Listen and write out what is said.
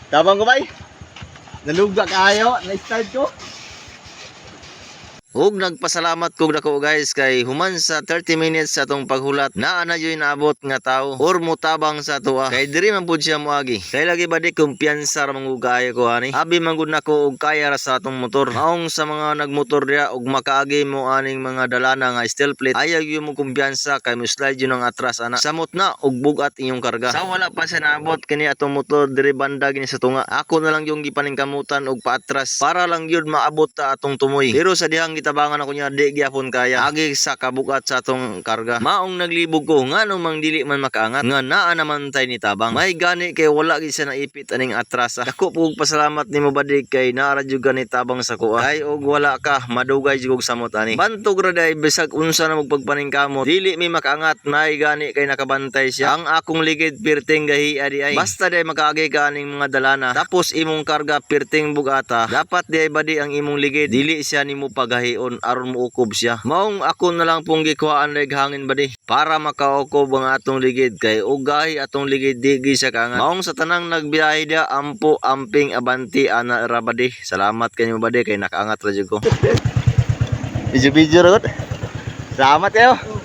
Tabang ko bay. Nalugda kayo, na-start ko. Ug nagpasalamat ko dako guys kay human sa 30 minutes sa atong paghulat naa na yoy naabot nga tao or mutabang sa tuwa kay diri man pud siya moagi kay lagi ba di kumpiyansa ra manggugaya ko ani abi man gud nako og kaya ra sa atong motor maong sa mga nagmotor dia og makaagi mo aning mga dalana nga steel plate ayaw gyud mo kumpiyansa kay mo slide yun ang atras ana samot na og bugat inyong karga sa wala pa siya naabot kini atong motor diri banda gini sa tunga ako na lang yung gipaningkamutan og paatras para lang yun maabot ta atong tumoy pero sa dihang tabangan ako niya di gyapon kaya agi sa kabugat sa atong karga maong naglibog ko nganong mang dili man makaangat nga naa naman tay ni tabang may gani kay wala gid siya naipit aning atrasa dako pug pasalamat nimo badi kay naara jud gani tabang sa kuha kay og wala ka madugay jud samot ani bantog ra day bisag unsa na magpagpaningkamot dili mi makaangat may gani kay nakabantay siya ang akong ligid pirting gahi adi ay basta day makaagi ka aning mga dalana tapos imong karga pirting bugata dapat day badi ang imong ligid dili siya nimo pagahi aron muukob siya maong ako na lang pong gikuhaan leg hangin badi para makaukob ang atong ligid kay ugahi atong ligid digi siya kangan maong sa tanang nagbiyahe dia ampo amping abanti ana ra badi salamat kanyo badi kay nakaangat ra jud ko video ra gud salamat kayo.